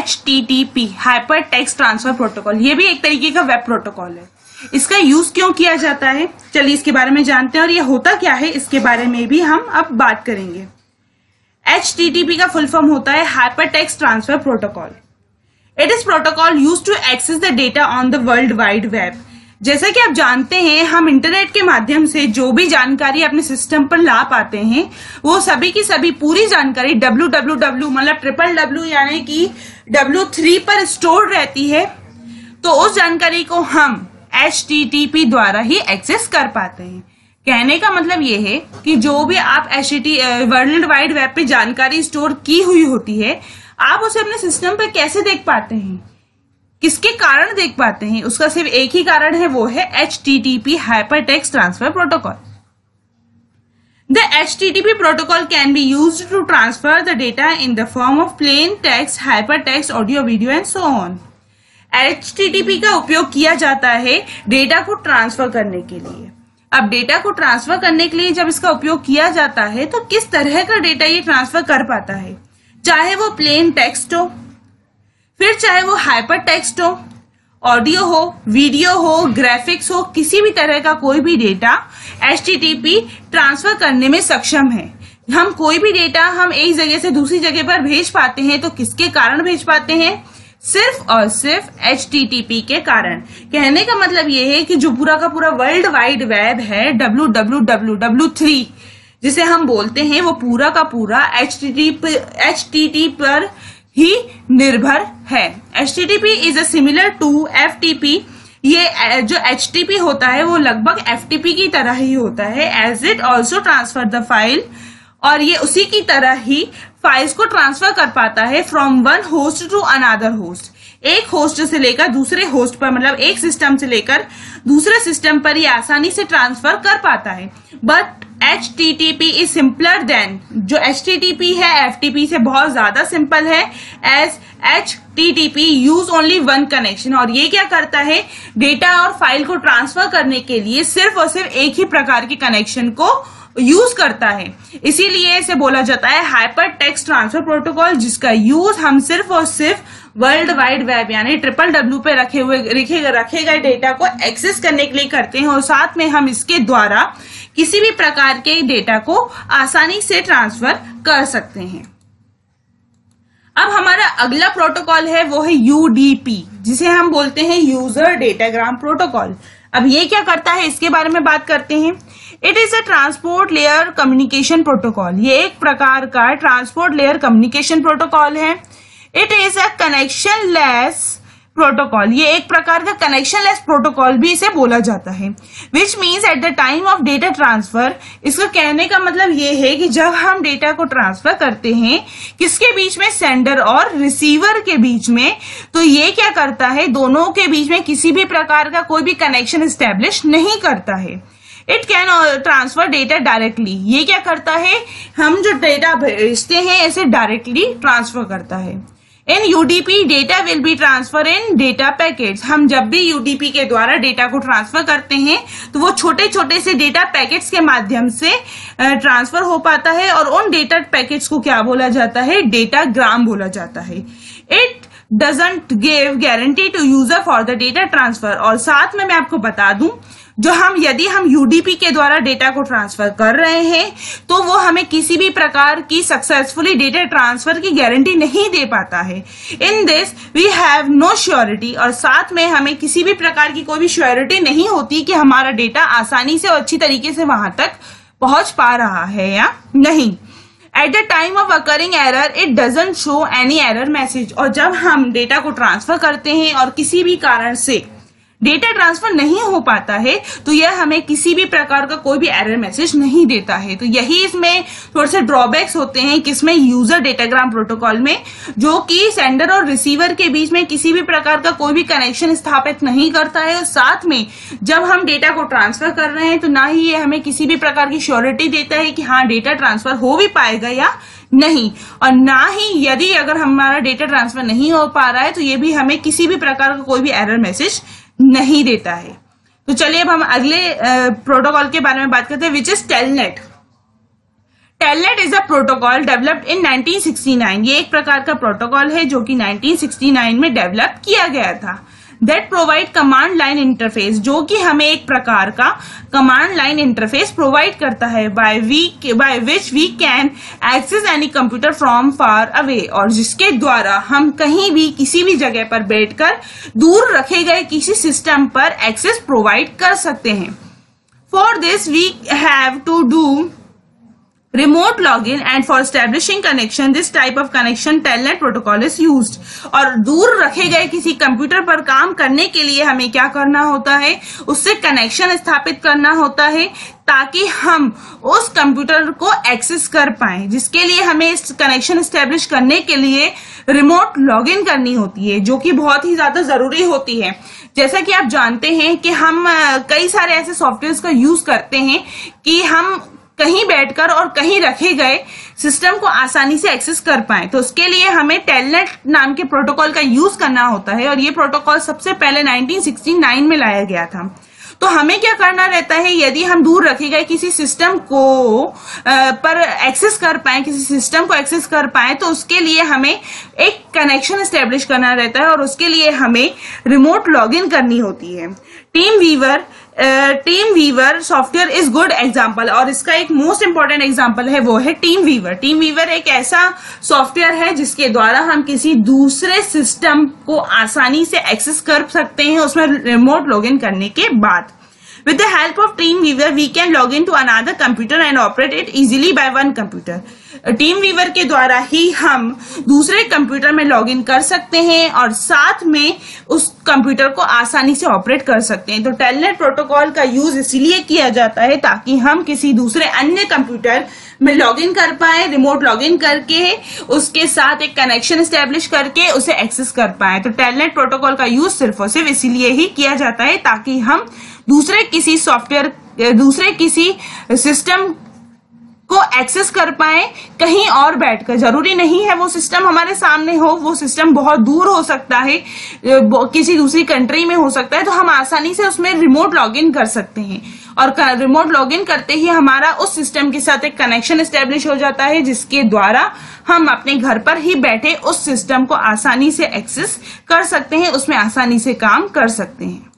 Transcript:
HTTP hyper text transfer protocol. ये भी एक तरीके का वेब प्रोटोकॉल है। इसका यूज क्यों किया जाता है, चलिए इसके बारे में जानते हैं और ये होता क्या है इसके बारे में भी हम अब बात करेंगे। HTTP का फुल फॉर्म होता है hyper text transfer protocol. It is protocol used to access the data on the world wide web. जैसा कि आप जानते हैं, हम इंटरनेट के माध्यम से जो भी जानकारी अपने सिस्टम पर ला पाते हैं वो सभी की सभी पूरी जानकारी www मतलब www यानी कि W3 पर स्टोर रहती है। तो उस जानकारी को हम HTTP द्वारा ही एक्सेस कर पाते हैं। कहने का मतलब ये है कि जो भी आप वर्ल्ड वाइड वेब पे जानकारी स्टोर की हुई होती है, आप उसे अपने सिस्टम पे कैसे देख पाते हैं, किसके कारण देख पाते हैं, उसका सिर्फ एक ही कारण है, वो है HTTP hyper text transfer protocol. The HTTP protocol can be used to transfer the data in the form of plain text, hypertext, audio, video and so on. HTTP का उपयोग किया जाता है डेटा को ट्रांसफर करने के लिए। अब डेटा को ट्रांसफर करने के लिए जब इसका उपयोग किया जाता है तो किस तरह का डेटा ये ट्रांसफर कर पाता है, चाहे वो प्लेन टेक्स्ट हो, फिर चाहे वो हाइपर टेक्स्ट हो, ऑडियो हो, वीडियो हो, ग्राफिक्स हो, किसी भी तरह का कोई भी डेटा HTTP ट्रांसफर करने में सक्षम है। हम कोई भी डेटा हम एक जगह से दूसरी जगह पर भेज पाते हैं तो किसके कारण भेज पाते हैं, सिर्फ और सिर्फ HTTP के कारण। कहने का मतलब ये है कि जो पूरा का पूरा वर्ल्ड वाइड वेब है W3 जिसे हम बोलते हैं, वो पूरा का पूरा HTTP पर ही निर्भर है। HTTP is a similar to FTP। ये जो HTTP होता है वो लगभग FTP की तरह ही होता है, as it also transfer the file, और ये उसी की तरह ही फाइल्स को ट्रांसफर कर पाता है from one host to another host. एक होस्ट से लेकर दूसरे होस्ट पर, मतलब एक सिस्टम से लेकर दूसरे सिस्टम पर ये आसानी से ट्रांसफर कर पाता है। But HTTP is simpler than, जो HTTP है FTP से बहुत ज्यादा सिंपल है, as HTTP use only one connection. और ये क्या करता है, डेटा और फाइल को ट्रांसफर करने के लिए सिर्फ और सिर्फ एक ही प्रकार के कनेक्शन को यूज करता है। इसीलिए इसे बोला जाता है हाइपर टेक्स्ट ट्रांसफर प्रोटोकॉल, जिसका यूज हम सिर्फ और सिर्फ वर्ल्ड वाइड वेब यानी WWW पे रखे गए डेटा को एक्सेस करने के लिए करते हैं, और साथ में हम इसके द्वारा किसी भी प्रकार के डेटा को आसानी से ट्रांसफर कर सकते हैं। अब हमारा अगला प्रोटोकॉल है वो है UDP, जिसे हम बोलते हैं यूजर डेटाग्राम प्रोटोकॉल। अब ये क्या करता है इसके बारे में बात करते हैं। It is a transport layer communication protocol. ये एक प्रकार का ट्रांसपोर्ट लेयर कम्युनिकेशन प्रोटोकॉल है। It is a connection less protocol. ये एक प्रकार का कनेक्शन लेस प्रोटोकॉल भी इसे बोला जाता है, which means at the time of data transfer. इसका कहने का मतलब ये है कि जब हम डेटा को ट्रांसफर करते हैं किसके बीच में, सेंडर और रिसीवर के बीच में, तो ये क्या करता है, दोनों के बीच में किसी भी प्रकार का कोई भी कनेक्शन एस्टेब्लिश नहीं करता है। It can transfer data directly. ये क्या करता है, हम जो डेटा भेजते हैं इसे डायरेक्टली ट्रांसफर करता है। इन UDP data will be transfer in data packets. हम जब भी UDP के द्वारा डेटा को ट्रांसफर करते हैं तो वो छोटे छोटे से डेटा पैकेट्स के माध्यम से ट्रांसफर हो पाता है, और उन डेटा पैकेट्स को क्या बोला जाता है, डेटाग्राम बोला जाता है। It doesn't give guarantee to user for the data transfer. और साथ में मैं आपको बता दूं, यदि हम UDP के द्वारा डेटा को ट्रांसफर कर रहे हैं तो वो हमें किसी भी प्रकार की सक्सेसफुली डेटा ट्रांसफर की गारंटी नहीं दे पाता है। In this we have no surety. और साथ में हमें किसी भी प्रकार की कोई भी श्योरिटी नहीं होती कि हमारा डेटा आसानी से और अच्छी तरीके से वहां तक पहुंच पा रहा है या नहीं। At the time of occurring error it doesn't show any error message. और जब हम डेटा को ट्रांसफर करते हैं और किसी भी कारण से डेटा ट्रांसफर नहीं हो पाता है तो यह हमें किसी भी प्रकार का कोई भी एरर मैसेज नहीं देता है। तो यही इसमें थोड़े से ड्रॉबैक्स होते हैं किसमें, यूजर डेटाग्राम प्रोटोकॉल में, जो कि सेंडर और रिसीवर के बीच में किसी भी प्रकार का कोई भी कनेक्शन स्थापित नहीं करता है। और साथ में जब हम डेटा को ट्रांसफर कर रहे हैं तो ना ही ये हमें किसी भी प्रकार की श्योरिटी देता है कि हाँ डेटा ट्रांसफर हो भी पाएगा या नहीं, और ना ही यदि अगर हमारा डेटा ट्रांसफर नहीं हो पा रहा है तो ये भी हमें किसी भी प्रकार का कोई भी एरर मैसेज नहीं देता है। तो चलिए अब हम अगले प्रोटोकॉल के बारे में बात करते हैं, which is telnet. Telnet is a protocol developed in 1969। ये एक प्रकार का प्रोटोकॉल है जो कि 1969 में डेवलप किया गया था। That provide command line interface, जो कि हमें एक प्रकार का कमांड लाइन इंटरफेस प्रोवाइड करता है by which we can access any computer from far away, और जिसके द्वारा हम कहीं भी किसी भी जगह पर बैठकर दूर रखे गए किसी सिस्टम पर एक्सेस प्रोवाइड कर सकते हैं। For this we have to do remote login and for establishing connection this type of connection telnet protocol is used। और दूर रखे गए किसी कंप्यूटर पर काम करने के लिए हमें क्या करना होता है, उससे कनेक्शन स्थापित करना होता है ताकि हम उस कंप्यूटर को एक्सेस कर पाएं, जिसके लिए हमें इस कनेक्शन एस्टेब्लिश करने के लिए रिमोट लॉगिन करनी होती है, जो कि बहुत ही ज्यादा जरूरी होती है। जैसा कि आप जानते हैं कि हम कई सारे ऐसे सॉफ्टवेयर का यूज करते हैं कि हम कहीं बैठकर और कहीं रखे गए सिस्टम को आसानी से एक्सेस कर पाए, तो उसके लिए हमें टेलनेट नाम के प्रोटोकॉल का यूज करना होता है। और ये प्रोटोकॉल सबसे पहले 1969 में लाया गया था। तो हमें क्या करना रहता है, यदि हम दूर रखे गए किसी सिस्टम को पर एक्सेस कर पाए, किसी सिस्टम को एक्सेस कर पाए, तो उसके लिए हमें एक कनेक्शन एस्टेब्लिश करना रहता है और उसके लिए हमें रिमोट लॉगिन करनी होती है। TeamViewer software is good example, और इसका एक मोस्ट इंपॉर्टेंट एग्जाम्पल है वो है टीम वीवर। टीम वीवर एक ऐसा सॉफ्टवेयर है जिसके द्वारा हम किसी दूसरे सिस्टम को आसानी से एक्सेस कर सकते हैं उसमें रिमोट लॉगिन करने के बाद। With the help of TeamViewer, we can log into another computer and operate it easily by one computer। TeamViewer के द्वारा ही हम दूसरे कंप्यूटर में लॉग इन कर सकते हैं और साथ में उस कंप्यूटर को आसानी से ऑपरेट कर सकते हैं। तो टेलनेट प्रोटोकॉल का यूज इसीलिए किया जाता है ताकि हम किसी दूसरे अन्य कंप्यूटर में लॉग इन कर पाए, रिमोट लॉग इन करके उसके साथ एक कनेक्शन एस्टेब्लिश करके उसे एक्सेस कर पाए। तो टेलनेट प्रोटोकॉल का यूज सिर्फ और सिर्फ इसीलिए ही किया जाता है ताकि हम दूसरे किसी सिस्टम को एक्सेस कर पाए कहीं और बैठकर। जरूरी नहीं है वो सिस्टम हमारे सामने हो, वो सिस्टम बहुत दूर हो सकता है, किसी दूसरी कंट्री में हो सकता है, तो हम आसानी से उसमें रिमोट लॉगिन कर सकते हैं और रिमोट लॉगिन करते ही हमारा उस सिस्टम के साथ एक कनेक्शन एस्टेब्लिश हो जाता है जिसके द्वारा हम अपने घर पर ही बैठे उस सिस्टम को आसानी से एक्सेस कर सकते हैं, उसमें आसानी से काम कर सकते हैं।